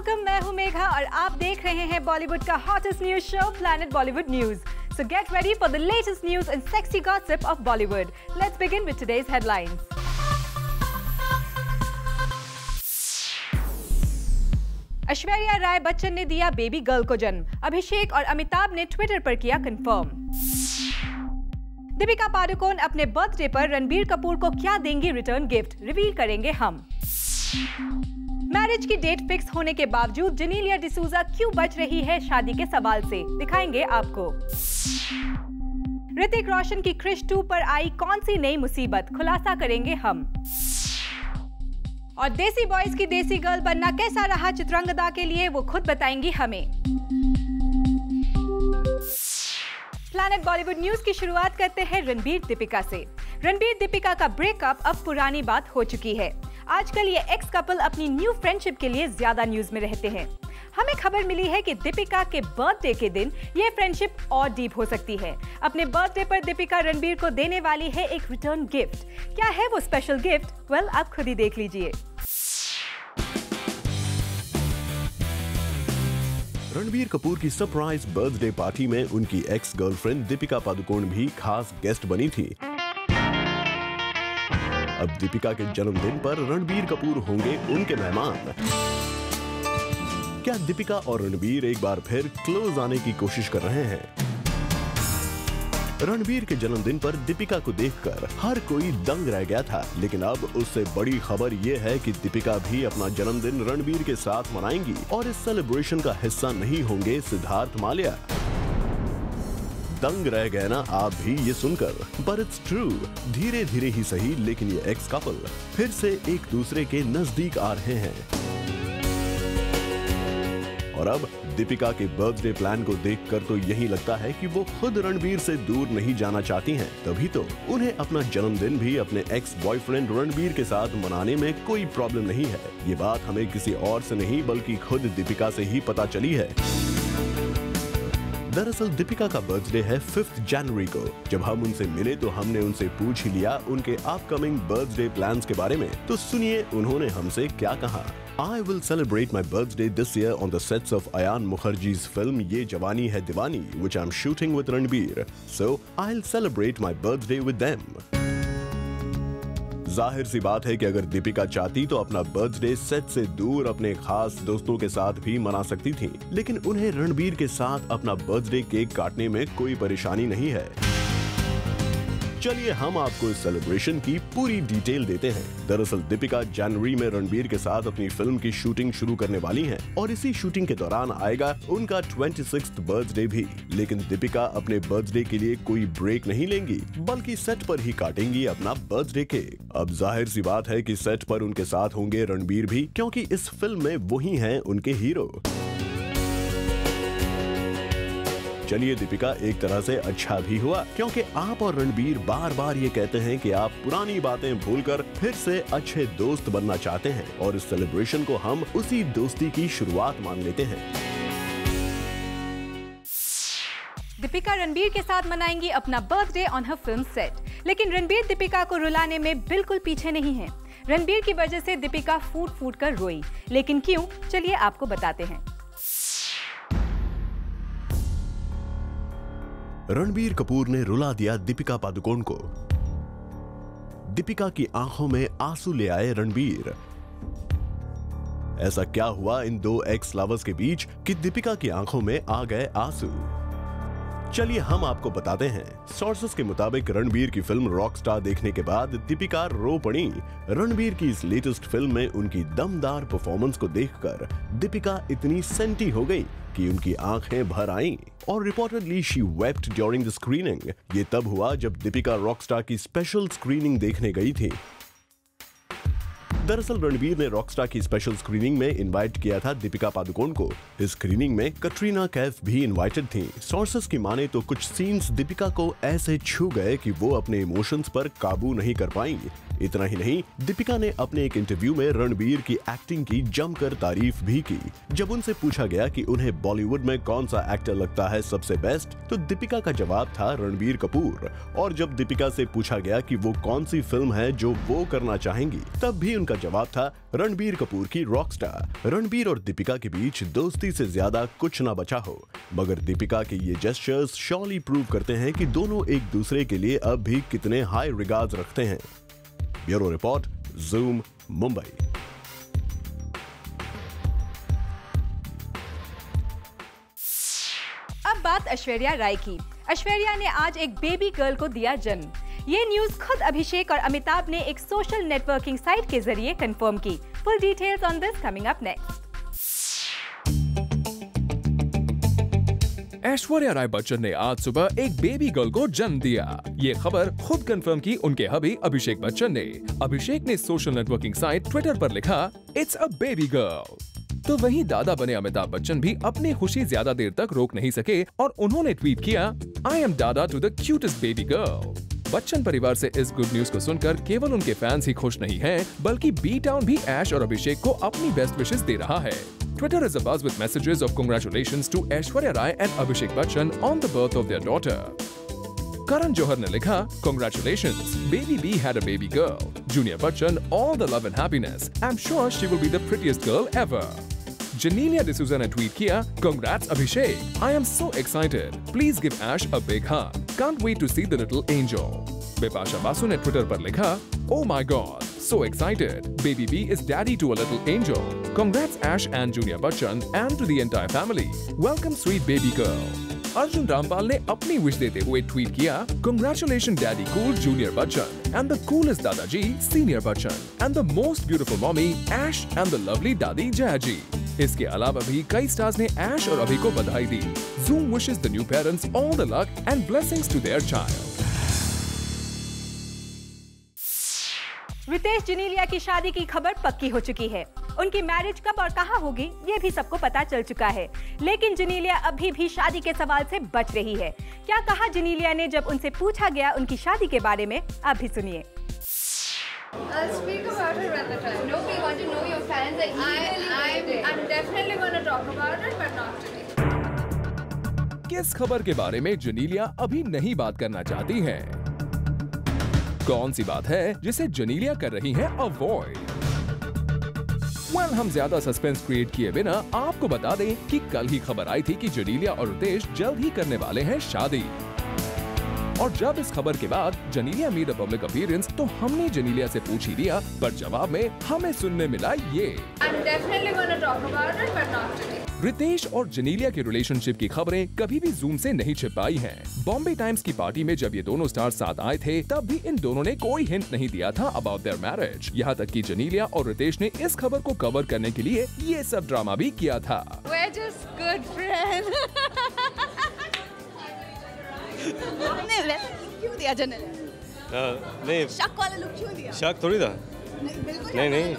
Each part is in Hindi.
वेलकम, मैं हूं मेघा और आप देख रहे हैं बॉलीवुड का hottest news show planet Bollywood news. So get ready for the latest news and sexy gossip of Bollywood. Let's begin with today's headlines. Aishwarya Rai Bachchan ने दिया बेबी गर्ल को जन्म। अभिषेक और अमिताभ ने ट्विटर पर किया कंफर्म। दीपिका पादुकोण अपने बर्थडे पर रणबीर कपूर को क्या देंगी रिटर्न गिफ्ट, रिवील करेंगे हम। मैरिज की डेट फिक्स होने के बावजूद जेनेलिया डिसूजा क्यों बच रही है शादी के सवाल से, दिखाएंगे आपको। ऋतिक रोशन की क्रिश 2 पर आई कौन सी नई मुसीबत, खुलासा करेंगे हम। और देसी बॉयज की देसी गर्ल बनना कैसा रहा चित्रंगदा के लिए, वो खुद बताएंगी हमें। प्लैनेट बॉलीवुड न्यूज की शुरुआत करते हैं रणबीर दीपिका से। रणबीर दीपिका का ब्रेकअप अब पुरानी बात हो चुकी है। आजकल ये एक्स कपल अपनी न्यू फ्रेंडशिप के लिए ज्यादा न्यूज में रहते हैं। हमें खबर मिली है कि दीपिका के बर्थडे के दिन ये फ्रेंडशिप और डीप हो सकती है। अपने बर्थडे पर दीपिका रणबीर को देने वाली है एक रिटर्न गिफ्ट। क्या है वो स्पेशल गिफ्ट? वेल, आप खुद ही देख लीजिए। रणबीर कपूर की सरप्राइज बर्थडे पार्टी में उनकी एक्स गर्लफ्रेंड दीपिका पादुकोण भी खास गेस्ट बनी थी। अब दीपिका के जन्मदिन पर रणबीर कपूर होंगे उनके मेहमान। क्या दीपिका और रणबीर एक बार फिर क्लोज आने की कोशिश कर रहे हैं? रणबीर के जन्मदिन पर दीपिका को देखकर हर कोई दंग रह गया था, लेकिन अब उससे बड़ी खबर ये है कि दीपिका भी अपना जन्मदिन रणबीर के साथ मनाएंगी और इस सेलिब्रेशन का हिस्सा नहीं होंगे सिद्धार्थ माल्या। दंग रह गए ना आप भी ये सुनकर, बट इट्स ट्रू। धीरे धीरे ही सही, लेकिन ये एक्स कपल फिर से एक दूसरे के नजदीक आ रहे हैं। और अब दीपिका के बर्थडे प्लान को देखकर तो यही लगता है कि वो खुद रणबीर से दूर नहीं जाना चाहती हैं। तभी तो उन्हें अपना जन्मदिन भी अपने एक्स बॉयफ्रेंड रणबीर के साथ मनाने में कोई प्रॉब्लम नहीं है। ये बात हमें किसी और से नहीं बल्कि खुद दीपिका से ही पता चली है। दरअसल दीपिका का बर्थडे है 5 जनवरी को। जब हम उनसे मिले तो हमने उनसे पूछ ही लिया उनके अपकमिंग बर्थडे प्लान्स के बारे में। तो सुनिए उन्होंने हमसे क्या कहा। I will celebrate my birthday this year on the sets of Ayan Mukherjee's film Ye Jawani Hai Diwani, which I'm shooting with Ranbir. So I'll celebrate my birthday with them. जाहिर सी बात है कि अगर दीपिका चाहती तो अपना बर्थडे सेट से दूर अपने खास दोस्तों के साथ भी मना सकती थी, लेकिन उन्हें रणबीर के साथ अपना बर्थडे केक काटने में कोई परेशानी नहीं है। चलिए हम आपको इस सेलिब्रेशन की पूरी डिटेल देते हैं। दरअसल दीपिका जनवरी में रणबीर के साथ अपनी फिल्म की शूटिंग शुरू करने वाली हैं और इसी शूटिंग के दौरान आएगा उनका 26th बर्थडे भी। लेकिन दीपिका अपने बर्थडे के लिए कोई ब्रेक नहीं लेंगी, बल्कि सेट पर ही काटेंगी अपना बर्थडे केक। अब जाहिर सी बात है कि सेट पर उनके साथ होंगे रणबीर भी, क्योंकि इस फिल्म में वही हैं उनके हीरो। चलिए दीपिका, एक तरह से अच्छा भी हुआ, क्योंकि आप और रणबीर बार बार ये कहते हैं कि आप पुरानी बातें भूलकर फिर से अच्छे दोस्त बनना चाहते हैं और इस सेलिब्रेशन को हम उसी दोस्ती की शुरुआत मान लेते हैं। दीपिका रणबीर के साथ मनाएंगी अपना birthday on her film set, लेकिन रणबीर दीपिका को रुलाने में बिल्कुल पीछे नहीं है। रणबीर की वजह से दीपिका फूट फूट कर रोई, लेकिन क्यों, चलिए आपको बताते हैं। रणबीर कपूर ने रुला दिया दीपिका पादुकोण को। दीपिका की आंखों में आंसू ले आए रणबीर। ऐसा क्या हुआ इन दो एक्स लवर्स के बीच कि दीपिका की आंखों में आ गए आंसू? चलिए हम आपको बताते हैं। सोर्सेस के मुताबिक रणबीर की फिल्म रॉकस्टार देखने के बाद दीपिका रो पड़ी। रणबीर की इस लेटेस्ट फिल्म में उनकी दमदार परफॉर्मेंस को देखकर दीपिका इतनी सेंटी हो गई कि उनकी आंखें भर आईं और reportedly she wept during the screening. ये तब हुआ जब दीपिका रॉकस्टार की स्पेशल स्क्रीनिंग देखने गई थी। दरअसल रणबीर ने रॉकस्टार की स्पेशल स्क्रीनिंग में इनवाइट किया था दीपिका पादुकोण को। इस स्क्रीनिंग में कटरीना कैफ भी इनवाइटेड थी। सोर्सेस की माने तो कुछ सीन्स दीपिका को ऐसे छू गए कि वो अपने इमोशंस पर काबू नहीं कर पाई। इतना ही नहीं, दीपिका ने अपने एक इंटरव्यू में रणबीर की एक्टिंग की जमकर तारीफ भी की। जब उनसे पूछा गया कि उन्हें बॉलीवुड में कौन सा एक्टर लगता है सबसे बेस्ट, तो दीपिका का जवाब था रणबीर कपूर। और जब दीपिका से पूछा गया कि वो कौन सी फिल्म है जो वो करना चाहेंगी, तब भी उनका जवाब था रणबीर कपूर की रॉकस्टार। रणबीर और दीपिका के बीच दोस्ती से ज्यादा कुछ ना बचा हो, मगर दीपिका के ये जेस्चर्स श्योरली प्रूव करते हैं कि दोनों एक दूसरे के लिए अब भी कितने हाई रिगार्ड्स रखते हैं। Bureau report, zoom, Mumbai. अब बात ऐश्वर्या राय की। ऐश्वर्या ने आज एक बेबी गर्ल को दिया जन्म। ये न्यूज खुद अभिषेक और अमिताभ ने एक सोशल नेटवर्किंग साइट के जरिए कंफर्म की। Full details on this coming up next. Aishwarya Rai Bachchan ने आज सुबह एक बेबी गर्ल को जन्म दिया। ये खबर खुद कंफर्म की उनके हबी अभिषेक बच्चन ने। अभिषेक ने सोशल नेटवर्किंग साइट ट्विटर पर लिखा, इट्स अ बेबी गर्ल। तो वहीं दादा बने अमिताभ बच्चन भी अपनी खुशी ज्यादा देर तक रोक नहीं सके और उन्होंने ट्वीट किया, I am dada to the cutest baby girl. Bachchan परिवार से इस गुड न्यूज को सुनकर केवल उनके फैंस ही खुश नहीं हैं, बल्कि बी टाउन भी ऐश और अभिषेक को अपनी बेस्ट विशेस दे रहा है। Twitter is abuzz with messages of congratulations to Aishwarya Rai and Abhishek Bachchan on the birth of their daughter. Karan Johar ने लिखा, congratulations, baby B had a baby girl. Junior Bachchan, all the love and happiness. I'm sure she will be the prettiest girl ever. Janelia D'Souza ने ट्वीट किया, congrats Abhishek. I am so excited. Please give Ash a big hug. Can't wait to see the little angel. Bipasha Basu ने ट्विटर पर लिखा, oh my god, so excited. Baby B is daddy to a little angel. Congrats Ash and Junior Bachchan and to the entire family. Welcome sweet baby girl. Arjun Rampal ने अपनी विश देते हुए ट्वीट किया, Congratulations Daddy Cool Junior Bachchan and the coolest Dadaji Senior Bachchan and the most beautiful mommy Ash and the lovely Dadi Jayaji. इसके अलावा भी कई स्टार्स ने ऐश और अभि को बधाई दी। Zoom wishes the new parents all the luck and blessings to their child. Ritesh जनीलिया की शादी की खबर पक्की हो चुकी है। उनकी मैरिज कब और कहां होगी ये भी सबको पता चल चुका है, लेकिन जनीलिया अभी भी शादी के सवाल से बच रही है। क्या कहा जनीलिया ने जब उनसे पूछा गया उनकी शादी के बारे में, आप भी सुनिए। I'll speak about it when the time. No, we want to know your fans. I'm definitely going to talk about it, but not today. किस खबर के बारे में जनीलिया अभी नहीं बात करना चाहती हैं? कौन सी बात है जिसे जनीलिया कर रही हैं अवॉइड? हम ज्यादा सस्पेंस क्रिएट किए बिना आपको बता दें कि कल ही खबर आई थी कि जनीलिया और रितेश जल्द ही करने वाले हैं शादी। और जब इस खबर के बाद जनीलिया मेड अ पब्लिक अपीयरेंस, तो हमने जनीलिया से पूछ ही लिया, पर जवाब में हमें सुनने मिला ये, I'm definitely going to talk about it, but not today. Ritesh और जनीलिया के रिलेशनशिप की खबरें कभी भी जूम से नहीं छिप पाई हैं। बॉम्बे टाइम्स की पार्टी में जब ये दोनों स्टार्स साथ आए थे, तब भी इन दोनों ने कोई हिंट नहीं दिया था अबाउट देयर मैरिज। यहाँ तक कि जनीलिया और रितेश ने इस खबर को कवर करने के लिए ये सब ड्रामा भी किया था। We're just good friends. क्यों दिया जनेलिया? नहीं, शक वाला लुक क्यों दिया? शक थोड़ी था। बिल्कुल नहीं,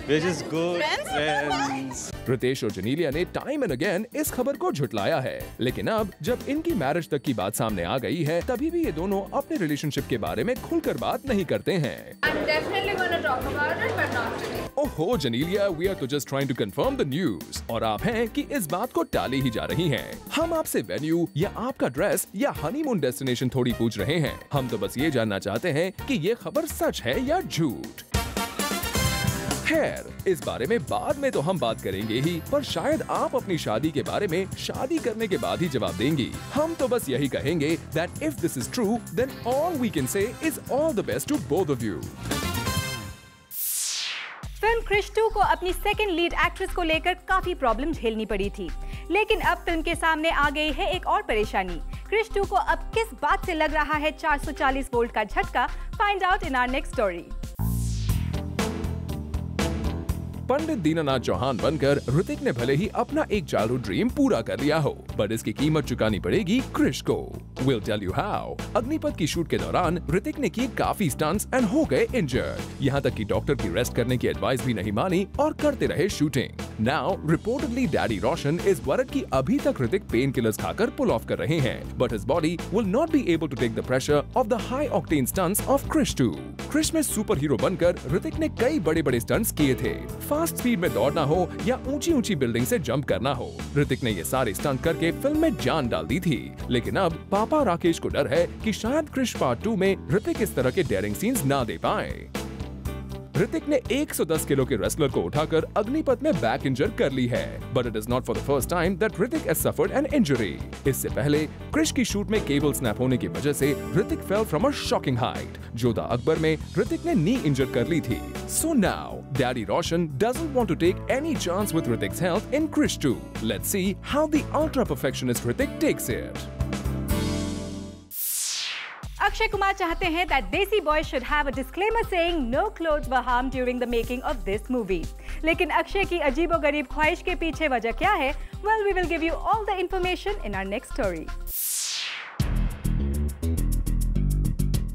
we're just good friends. Ritesh और जनीलिया ने टाइम एंड अगेन इस खबर को झुटलाया है, लेकिन अब जब इनकी मैरिज तक की बात सामने आ गई है, तभी भी ये दोनों अपने रिलेशनशिप के बारे में खुलकर बात नहीं करते हैं। I'm definitely going to talk about it, but not today. ओहो जनीलिया, वी आर तो just trying to confirm the news, और आप हैं कि इस बात को टाली ही जा रही हैं। हम आपसे वेन्यू या आपका ड्रेस या हनीमून डेस्टिनेशन थोड़ी पूछ रहे हैं। हम तो बस ये जानना चाहते हैं कि ये खबर सच है या झूठ। खैर, इस बारे में बाद में तो हम बात करेंगे ही, पर शायद आप अपनी शादी के बारे में शादी करने के बाद ही जवाब देंगी। हम तो बस यही कहेंगे that if this is true, then all we can say is all the best to both of you. फिल्म क्रिश 2 को अपनी सेकंड लीड एक्ट्रेस को लेकर काफी प्रॉब्लम झेलनी पड़ी थी, लेकिन अब फिल्म के सामने आ गई है एक और परेशानी। क्रिश 2 को अब किस बात से लग रहा है 440 वोल्ट का झटका? Find out in our next story. Pandit Dinanath Chauhan बनकर ऋतिक ने भले ही अपना एक चाइल्डहुड ड्रीम पूरा कर लिया हो, पर इसकी कीमत चुकानी पड़ेगी क्रिश को। We'll tell you how. Agnipath की शूट के दौरान ऋतिक ने किए काफी स्टंट्स एंड हो गए इंजर्ड। यहाँ तक कि डॉक्टर की रेस्ट करने की एडवाइस भी नहीं मानी और करते रहे shooting. Now, reportedly, Daddy Roshan is worried कि अभी तक ऋतिक पेन किलर्स खाकर पुल ऑफ कर रहे हैं, but his body will not be able to take the pressure of the high-octane stunts of Krish 2. Krish में सुपर हीरो बनकर ऋतिक ने कई बड़े-बड़े स्टंट्स किए थे। फास्ट स्पीड में दौड़ना हो या ऊंची-ऊंची बिल्डिंग से जंप करना हो, ऋतिक ने ये सारे स्टंट करके फिल्म में जान डाल दी थी। लेकिन अब पापा राकेश को डर है कि शायद क्रिश पार्ट 2 में ऋतिक इस तरह के डेयरिंग सीन्स ना दे पाए। ऋतिक ने 110 किलो के रेसलर को उठाकर अग्निपथ में बैक इंजर कर ली है, but it is not for the first time that Hrithik has suffered an injury. इससे पहले क्रिश की शूट में केबल स्नैप होने की वजह से Hrithik fell from a shocking height. Jodhaa Akbar में ऋतिक ने नी इंजर कर ली थी। So now daddy Roshan doesn't want to take any chance with Hrithik's health in Krrish 2। Let's see how the ultra perfectionist Hrithik takes it. Akshay Kumar चाहते हैं that Desi Boy should have a disclaimer saying no clothes were harmed during the making of this movie. लेकिन अक्षय की अजीबोगरीब ख्वाहिश के पीछे वजह क्या है? Well, we will give you all the information in our next story.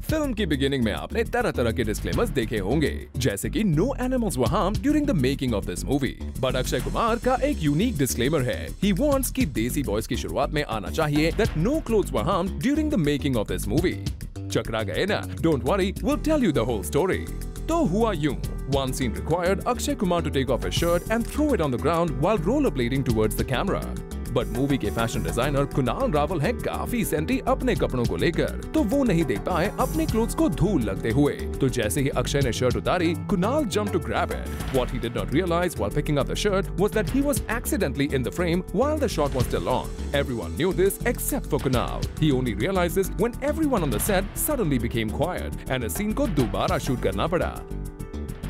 Film की बिगिनिंग में आपने तरह तरह के डिस्क्लेमर्स देखे होंगे, जैसे कि no animals were harmed during the making of this movie. But Akshay Kumar का एक यूनिक डिस्क्लेमर है। ही वांट्स कि देसी बॉयज की शुरुआत में आना चाहिए that no clothes were harmed during the making of this movie. चकरा गए ना? Don't worry, we'll tell you the whole story. तो हुआ यूं, one scene required Akshay Kumar to take off his shirt and throw it on the ground while rollerblading towards the camera. But movie के फैशन डिजाइनर कुणाल रावल हैं काफी सेंटी अपने कपड़ों को लेकर, तो वो नहीं देख पाए अपने क्लोथ्स को धूल लगते हुए। तो जैसे ही अक्षय ने शर्ट उतारी, Kunal jumped to grab it. What he did not realize while picking up the shirt was that he was accidentally in the frame while the shot was still on. Everyone knew this except for Kunal. He only realized this when everyone on the set suddenly became quiet and the scene को दोबारा शूट करना पड़ा।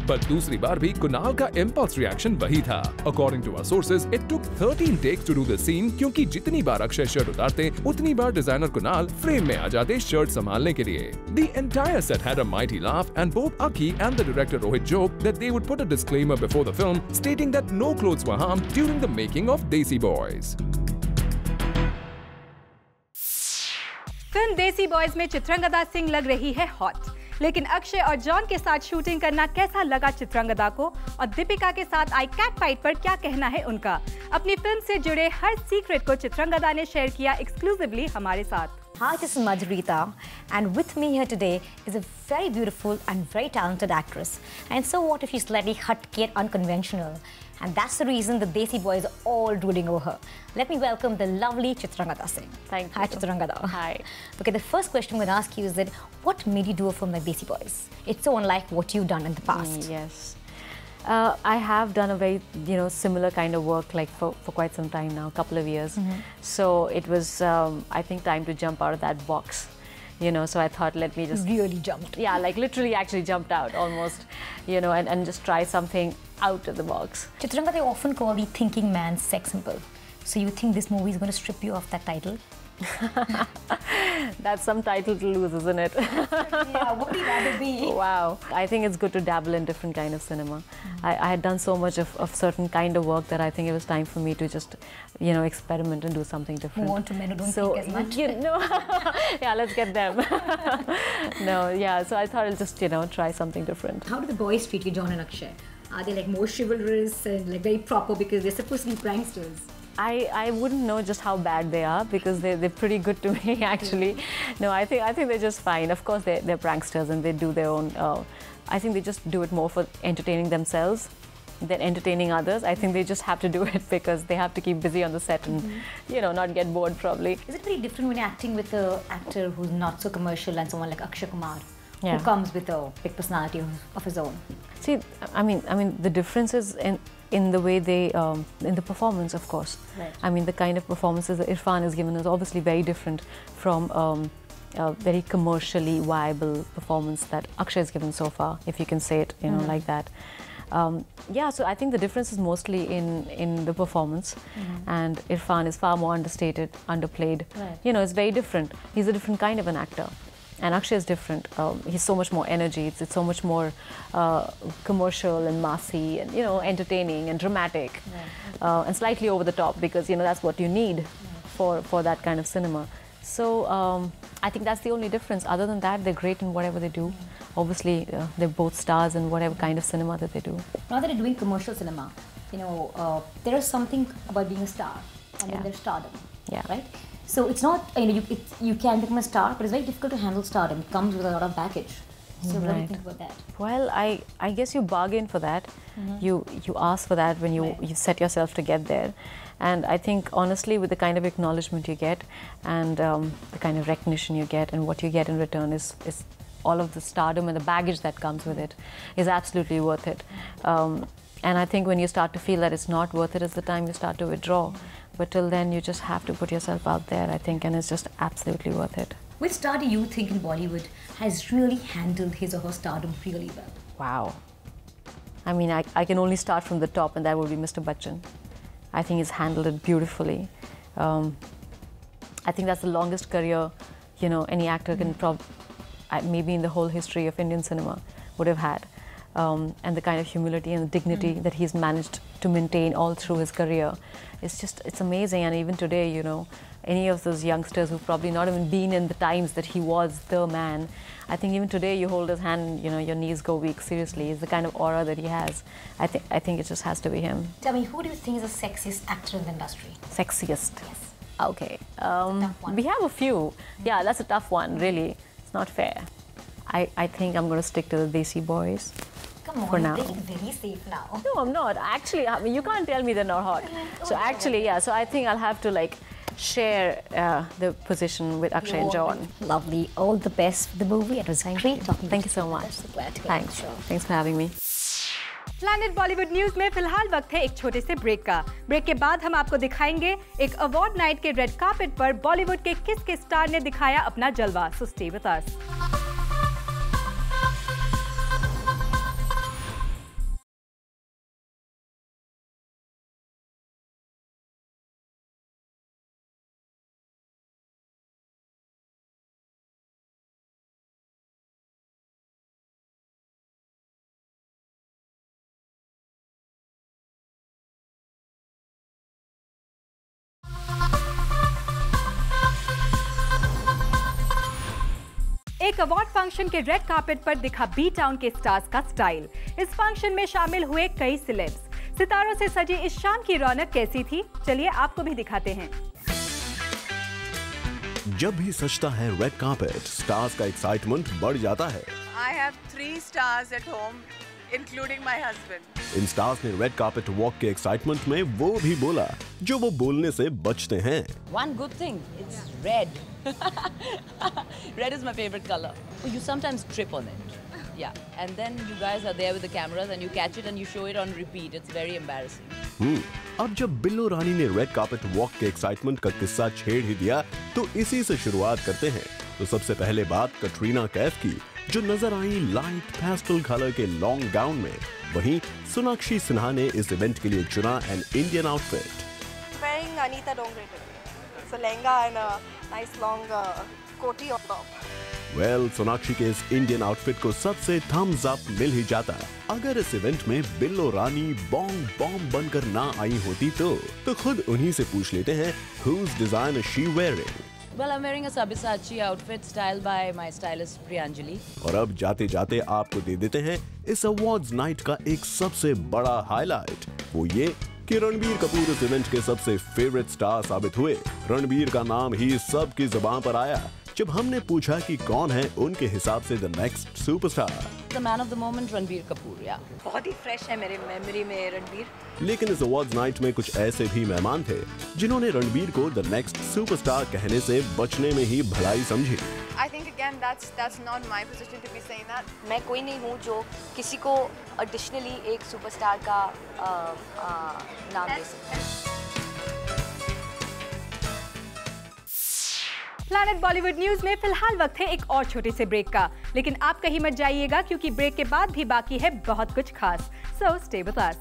बट दूसरी बार भी कुणाल का इम्पल्स रिएक्शन वही था। According to our sources, it took 13 takes to do the scene, क्योंकि जितनी बार अक्षय शर्ट उतारते, उतनी बार डिजाइनर कुणाल फ्रेम में आ जाते शर्ट संभालने के लिए। The entire set had a mighty laugh, and both Akhi and the director Rohit joked that they would put a disclaimer before the film stating that no clothes were harmed during the making of Desi Boys. Film देसी बॉयज में चित्रंगदा सिंह लग रही है हॉट, लेकिन अक्षय और जॉन के साथ शूटिंग करना कैसा लगा चित्रंगदा को, और दीपिका के साथ आई कैट फाइट पर क्या कहना है उनका? अपनी फिल्म से जुड़े हर सीक्रेट को चित्रंगदा ने शेयर किया एक्सक्लूसिवली हमारे साथ। Hi, this is Madhurita, and with me here today is a very beautiful and very talented actress. And so what if she's slightly hutky and unconventional? And that's the reason the Desi boys are all drooling over her. Let me welcome the lovely Chitrangada Singh. Thank you. Hi, Chitrangada. Hi. Okay, the first question I'm going to ask you is that what made you do a film like Desi Boys? It's so unlike what you've done in the past. Yes. I have done a very, similar kind of work like for quite some time now, a couple of years. So it was, I think, time to jump out of that box. So I thought, let me just... Really jumped. Yeah, like literally actually jumped out almost, and just try something out of the box. Chitrangada, they often call the thinking man sex symbol. So you think this movie is going to strip you of that title? That's some title to lose, isn't it? Yeah, what would you rather be? Wow. I think it's good to dabble in different kind of cinema. I had done so much of certain kind of work that I think it was time for me to just, experiment and do something different. Move on to men who don't think as much. Yeah, let's get them. So I thought I'll just, try something different. How do the boys treat you, John and Akshay? Are they like more chivalrous and like very proper because they're supposed to be pranksters? I wouldn't know just how bad they are because they're pretty good to me actually. No, I think they're just fine. Of course they're pranksters and they do their own. I think they just do it more for entertaining themselves than entertaining others. I think they just have to do it because they have to keep busy on the set and not get bored probably. Is it very different when you're acting with an actor who's not so commercial and someone like Akshay Kumar? Yeah. Who comes with a big personality of his own? See, I mean, the difference is in the way they, in the performance, of course. Right. I mean, the kind of performances that Irfan has given is obviously very different from a very commercially viable performance that Akshay has given so far, if you can say it, like that. So I think the difference is mostly in the performance, and Irfan is far more understated, underplayed. Right. It's very different. He's a different kind of an actor. And Akshay is different. He's so much more energy. It's so much more commercial and massy and entertaining and dramatic, and slightly over the top because that's what you need for that kind of cinema. So I think that's the only difference. Other than that, they're great in whatever they do. Obviously, they're both stars in whatever kind of cinema that they do. Now that you're doing commercial cinema, there is something about being a star, and then there's stardom. Yeah. Right. So it's not you can become a star, but it's very difficult to handle stardom. It comes with a lot of baggage. So what do you think about that? Well, I guess you bargain for that. You ask for that when you set yourself to get there. And I think honestly, with the kind of acknowledgement you get and the kind of recognition you get and what you get in return is all of the stardom and the baggage that comes with it is absolutely worth it. And I think when you start to feel that it's not worth it is the time you start to withdraw. But till then, you just have to put yourself out there, I think, and it's just absolutely worth it. Which star do you think in Bollywood has really handled his or her stardom really well? Wow. I mean, I can only start from the top, and that would be Mr. Bachchan. I think he's handled it beautifully. I think that's the longest career, any actor can maybe in the whole history of Indian cinema would have had. And the kind of humility and dignity that he's managed to maintain all through his career. It's amazing. And even today, any of those youngsters who've probably not even been in the times that he was the man, I think even today you hold his hand, your knees go weak, seriously. It's the kind of aura that he has. I think it just has to be him. Tell me, who do you think is the sexiest actor in the industry? Sexiest? Yes. Okay. We have a few. Yeah, that's a tough one, really. It's not fair. I think I'm going to stick to the Desi boys. Come on, for now. you're playing very safe now. No, I'm not. Actually, I mean, you can't tell me they're not hot. So actually, yeah, so I think I'll have to share the position with Akshay and John. Lovely. All the best for the movie. It was great talking to you. Thank you so much. So glad to Thanks. Thanks for having me. Planet Bollywood news में फिलहाल वक्त है एक छोटे से ब्रेक का। ब्रेक के बाद हम आपको दिखाएंगे एक अवार्ड नाइट के रेड कार्पेट पर बॉलीवुड के किस स्टार ने दिखाया अपना जलवा। So stay with us. एक अवार्ड फंक्शन के रेड कार्पेट पर दिखा बी टाउन के स्टार्स का स्टाइल। इस फंक्शन में शामिल हुए कई सेलेब्स। सितारों से सजी इस शाम की रौनक कैसी थी, चलिए आपको भी दिखाते हैं। जब भी सजता है रेड कार्पेट, स्टार्स का एक्साइटमेंट बढ़ जाता है। I have 3 stars at home, including my husband. In stars ने रेड कार्पेट वॉक के एक्साइटमेंट में वो भी बोला जो वो बोलने से बचते हैं। One good thing, it's red. Red is my favorite color. You sometimes trip on it. Yeah, and then you guys are there with the cameras and you catch it and you show it on repeat. It's very embarrassing. अब जब बिल्लो रानी ने रेड कार्पेट वॉक के एक्साइटमेंट का किस्सा छेड़ ही दिया तो इसी से शुरुआत करते हैं। तो सबसे पहले बात कटरीना कैफ की, जो नजर आई लाइट पेस्टल कलर के लॉन्ग गाउन में। वहीं सोनाक्षी सिन्हा ने इस इवेंट के लिए चुना an Indian outfit. Wearing Anita Dongre today. It's a lehenga and a nice long koti on top. Well, Sonakshi के इस इंडियन आउटफिट को सबसे थम्स अप मिल ही जाता। अगर इस इवेंट में बिल्लो रानी बॉम्ब बनकर ना आई होती तो खुद उन्हीं से पूछ लेते हैं, whose design is she wearing? Well, I'm wearing a Sabyasachi outfit styled by my stylist Priyanjali. और अब जाते जाते आपको दे देते हैं इस अवार्ड्स नाइट का एक सबसे बड़ा हाईलाइट, वो ये कि रणबीर कपूर इस इवेंट के सबसे फेवरेट स्टार साबित हुए। रणबीर का नाम ही सबकी जुबान पर आया जब हमने पूछा कि कौन है उनके हिसाब से the next superstar. The man of the moment, Ranbir Kapoor, yeah. बहुत ही फ्रेश है मेरे मेमोरी में रणबीर। लेकिन इस अवार्ड्स नाइट में कुछ ऐसे भी मेहमान थे जिन्होंने रणबीर को द नेक्स्ट सुपरस्टार कहने से बचने में ही भलाई समझी। I think again that's not my position to be saying that. मैं कोई नहीं हूँ जो किसी को एडिशनली एक सुपरस्टार का नाम दे सकता है। प्लैनेट बॉलीवुड न्यूज में फिलहाल वक्त है एक और छोटे से ब्रेक का, लेकिन आप कहीं मत जाइएगा क्योंकि ब्रेक के बाद भी बाकी है बहुत कुछ खास। So stay with us.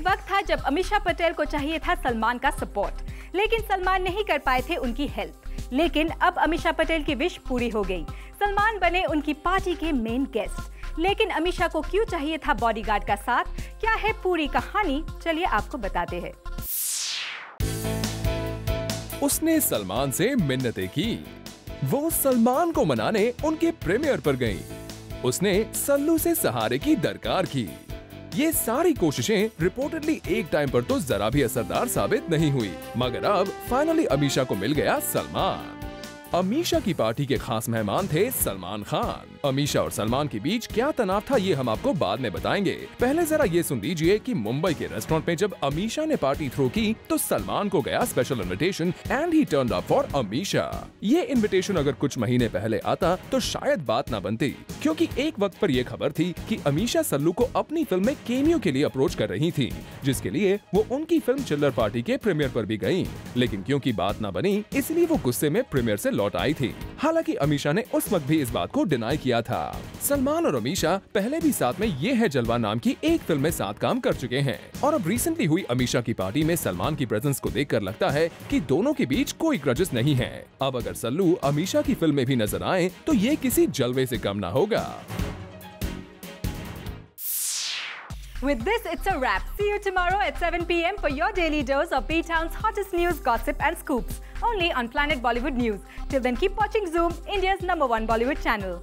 वक्त था जब अमीषा पटेल को चाहिए था सलमान का सपोर्ट, लेकिन सलमान नहीं कर पाए थे उनकी हेल्प। लेकिन अब अमीषा पटेल की विश पूरी हो गई, सलमान बने उनकी पार्टी के मेन गेस्ट। लेकिन अमीषा को क्यों चाहिए था बॉडीगार्ड का साथ, क्या है पूरी कहानी, चलिए आपको बताते हैं। उसने सलमान से मिन्नतें की, वो सलमान को मनाने उनके प्रीमियर पर गई। उसने सल्लू से सहारे की दरकार की। ये सारी कोशिशें रिपोर्टेडली एक टाइम पर तो जरा भी असरदार साबित नहीं हुई, मगर अब फाइनली अमीषा को मिल गया सलमान। अमीषा की पार्टी के खास मेहमान थे सलमान खान। अमीषा और सलमान के बीच क्या तनाव था ये हम आपको बाद में बताएंगे। पहले जरा ये सुन लीजिए कि मुंबई के रेस्टोरेंट में जब अमीषा ने पार्टी थ्रो की तो सलमान को गया special invitation and he turned up for Amisha. ये इनविटेशन अगर कुछ महीने पहले आता तो शायद बात न बनती, क्योंकि एक वक्त पर यह खबर थी कि अमीषा सल्लू को अपनी फिल्म में केमियो के लिए अप्रोच कर रही थी, जिसके लिए वो उनकी फिल्म चिल्लर पार्टी के प्रीमियर पर भी गयी। लेकिन क्योंकि बात न बनी इसलिए वो गुस्से में प्रीमियर से लौट आई थी। हालांकि अमीषा ने उस वक्त भी इस बात को डिनाई किया था। सलमान और अमीषा पहले भी साथ में ये है जलवा नाम की एक फिल्म में साथ काम कर चुके हैं और अब रिसेंटली हुई अमीषा की पार्टी में सलमान की प्रेजेंस को देखकर लगता है कि दोनों के बीच कोई ग्रजेस नहीं है। अब अगर सल्लू अमीषा की फिल्म में भी नजर आए तो ये किसी जलवे से कम ना होगा। With this, it's a wrap. See you tomorrow at 7 p.m. for your daily dose of B-Town's hottest news, gossip and scoops. Only on Planet Bollywood News. Till then, keep watching Zoom, India's #1 Bollywood channel.